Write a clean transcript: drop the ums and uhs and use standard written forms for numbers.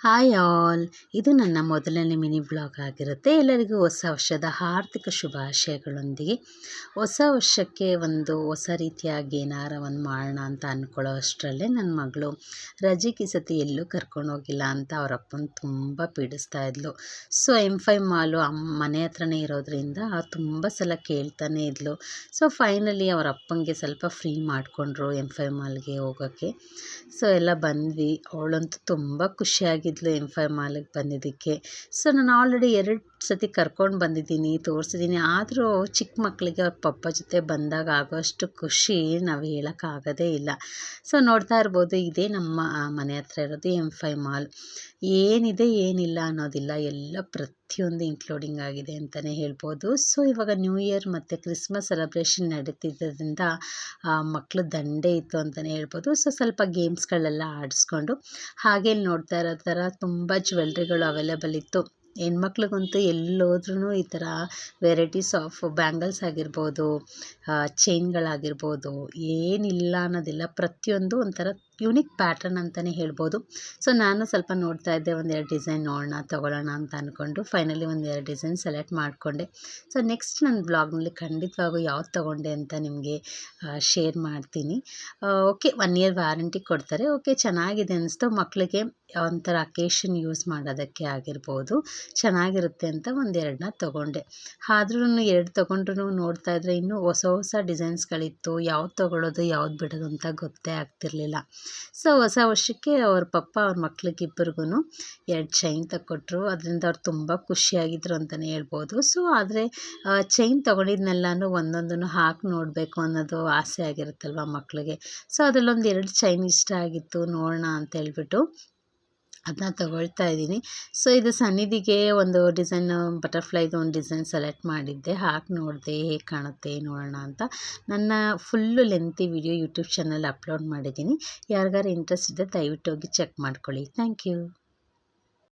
Hi all, ಇದು ನನ್ನ ಮೊದಲನೇ ಮಿನಿ ವ್ಲಾಗ್ ಆಗಿರುತ್ತೆ. ಎಲ್ಲರಿಗೂ ಹೊಸ ವರ್ಷದ ಆರ್ಥಿಕ ಶುಭಾಶಯಗಳೊಂದಿಗೆ ಹೊಸ ವರ್ಷಕ್ಕೆ ಒಂದು ಹೊಸ ರೀತಿಯಾಗಿ ಏನಾರ ಒಂದು ಮಾಡೋಣ ಅಂತ ಅಂದ್ಕೊಳ್ಳೋ ಅಷ್ಟರಲ್ಲೇ ನನ್ನ ಮಗಳು ರಜೆಗೆ ಈ ಸತಿ ಎಲ್ಲೂ ಕರ್ಕೊಂಡೋಗಿಲ್ಲ ಅಂತ ಅವ್ರ ಅಪ್ಪನ ತುಂಬ ಪೀಡಿಸ್ತಾ ಇದ್ಲು. ಸೊ M5 ಮಾಲು ಮನೆ ಹತ್ರನೇ ಇರೋದ್ರಿಂದ ತುಂಬ ಸಲ ಕೇಳ್ತಾನೆ ಇದ್ಲು. ಸೊ ಫೈನಲಿ ಅವ್ರ ಅಪ್ಪಂಗೆ ಸ್ವಲ್ಪ ಫ್ರೀ ಮಾಡಿಕೊಂಡ್ರು M5 ಮಾಲ್ಗೆ ಹೋಗೋಕ್ಕೆ. ಸೊ ಎಲ್ಲ ಬಂದ್ವಿ. ಅವಳಂತೂ ತುಂಬ ಖುಷಿಯಾಗಿದ್ಲು M5 ಮಾಲಿಗೆ ಬಂದಿದ್ದಕ್ಕೆ. ಸೊ ನಾನು ಆಲ್ರೆಡಿ 2 ಸತಿ ಕರ್ಕೊಂಡು ಬಂದಿದ್ದೀನಿ, ತೋರಿಸಿದ್ದೀನಿ. ಆದರೂ ಚಿಕ್ಕ ಮಕ್ಕಳಿಗೆ ಅವ್ರ ಪಪ್ಪ ಜೊತೆ ಬಂದಾಗ ಆಗೋಷ್ಟು ಖುಷಿ ನಾವು ಹೇಳೋಕ್ಕಾಗೋದೇ ಇಲ್ಲ. ಸೊ ನೋಡ್ತಾ ಇರ್ಬೋದು, ಇದೇ ನಮ್ಮ ಮನೆ ಹತ್ರ ಇರೋದು M5 ಮಾಲ್. ಏನಿದೆ ಏನಿಲ್ಲ ಅನ್ನೋದಿಲ್ಲ, ಎಲ್ಲ ಪ್ರತಿಯೊಂದು ಇನ್ಕ್ಲೂಡಿಂಗ್ ಆಗಿದೆ ಅಂತಲೇ ಹೇಳ್ಬೋದು. ಸೊ ಇವಾಗ ನ್ಯೂ ಇಯರ್ ಮತ್ತು ಕ್ರಿಸ್ಮಸ್ ಸೆಲೆಬ್ರೇಷನ್ ನಡೀತಿದ್ದರಿಂದ ಮಕ್ಕಳು ದಂಡೇ ಇತ್ತು ಅಂತಲೇ ಹೇಳ್ಬೋದು. ಸೊ ಸ್ವಲ್ಪ ಗೇಮ್ಸ್ಗಳೆಲ್ಲ ಆಡಿಸ್ಕೊಂಡು ಹಾಗೆ ಇಲ್ಲಿ ನೋಡ್ತಾ ಇರೋ ಥರ ತುಂಬ ಜ್ಯುವೆಲ್ರಿಗಳು ಅವೈಲೇಬಲ್ ಇತ್ತು. ಹೆಣ್ಮಕ್ಳಿಗಂತೂ ಎಲ್ಲೋದ್ರೂ ಈ ಥರ ವೆರೈಟೀಸ್ ಆಫ್ ಬ್ಯಾಂಗಲ್ಸ್ ಆಗಿರ್ಬೋದು, ಚೈನ್ಗಳಾಗಿರ್ಬೋದು, ಏನಿಲ್ಲ ಅನ್ನೋದಿಲ್ಲ. ಪ್ರತಿಯೊಂದು ಒಂಥರ ಯೂನಿಕ್ ಪ್ಯಾಟ್ರನ್ ಅಂತಲೇ ಹೇಳ್ಬೋದು. ಸೊ ನಾನು ಸ್ವಲ್ಪ ನೋಡ್ತಾ ಇದ್ದೆ, ಒಂದೆರಡು ಡಿಸೈನ್ ನೋಡೋಣ ತೊಗೊಳ್ಳೋಣ ಅಂತ ಅಂದ್ಕೊಂಡು ಫೈನಲಿ ಒಂದೆರಡು ಡಿಸೈನ್ ಸೆಲೆಕ್ಟ್ ಮಾಡಿಕೊಂಡೆ. ಸೊ ನೆಕ್ಸ್ಟ್ ನನ್ನ ಬ್ಲಾಗ್ನಲ್ಲಿ ಖಂಡಿತವಾಗೂ ಯಾವ್ದು ತೊಗೊಂಡೆ ಅಂತ ನಿಮಗೆ ಶೇರ್ ಮಾಡ್ತೀನಿ. ಓಕೆ, 1 ಇಯರ್ ವ್ಯಾರಂಟಿ ಕೊಡ್ತಾರೆ. ಓಕೆ, ಚೆನ್ನಾಗಿದೆ ಅನ್ನಿಸ್ತು. ಮಕ್ಕಳಿಗೆ ಒಂಥರ ಅಕೇಶನ್ ಯೂಸ್ ಮಾಡೋದಕ್ಕೆ ಆಗಿರ್ಬೋದು, ಚೆನ್ನಾಗಿರುತ್ತೆ ಅಂತ ಒಂದೆರಡನ್ನ ತೊಗೊಂಡೆ. ಆದ್ರೂ 2 ತೊಗೊಂಡ್ರು ನೋಡ್ತಾ ಇದ್ದರೆ ಇನ್ನೂ ಹೊಸ ಹೊಸ ಡಿಸೈನ್ಸ್ಗಳಿತ್ತು. ಯಾವ್ದು ತೊಗೊಳ್ಳೋದು ಯಾವ್ದು ಬಿಡೋದು ಅಂತ ಗೊತ್ತೇ ಆಗ್ತಿರ್ಲಿಲ್ಲ. ಸೊ ಹೊಸ ವರ್ಷಕ್ಕೆ ಅವ್ರ ಪಪ್ಪ ಅವ್ರ ಮಕ್ಳಿಗಿಬ್ಬರಿಗೂ 2 ಚೈನ್ ತಗೊಟ್ರು. ಅದರಿಂದ ಅವ್ರು ತುಂಬ ಖುಷಿಯಾಗಿದ್ರು ಅಂತಲೇ ಹೇಳ್ಬೋದು. ಸೊ ಆದರೆ ಚೈನ್ ತೊಗೊಂಡಿದ್ನೆಲ್ಲನೂ ಒಂದೊಂದನ್ನು ಹಾಕಿ ನೋಡಬೇಕು ಅನ್ನೋದು ಆಸೆ ಆಗಿರುತ್ತಲ್ವ ಮಕ್ಕಳಿಗೆ. ಸೊ ಅದರಲ್ಲೊಂದು 2 ಚೈನ್ ಇಷ್ಟ ಆಗಿತ್ತು, ನೋಡೋಣ ಅಂತ ಹೇಳ್ಬಿಟ್ಟು ಅದನ್ನ ತಗೊಳ್ತಾ ಇದ್ದೀನಿ. ಸೊ ಇದು ಸನ್ನಿಧಿಗೆ ಒಂದು ಡಿಸೈನ್, ಬಟರ್ಫ್ಲೈದು ಒಂದು ಡಿಸೈನ್ ಸೆಲೆಕ್ಟ್ ಮಾಡಿದ್ದೆ, ಹಾಕಿ ನೋಡಿದೆ ಹೇಗೆ ಕಾಣುತ್ತೆ ನೋಡೋಣ ಅಂತ. ನನ್ನ full lengthy video YouTube channel upload ಮಾಡಿದ್ದೀನಿ. ಯಾರಿಗಾರು ಇಂಟ್ರೆಸ್ಟ್ ಇದ್ದರೆ ದಯವಿಟ್ಟು ಹೋಗಿ ಚೆಕ್ ಮಾಡ್ಕೊಳ್ಳಿ. Thank you.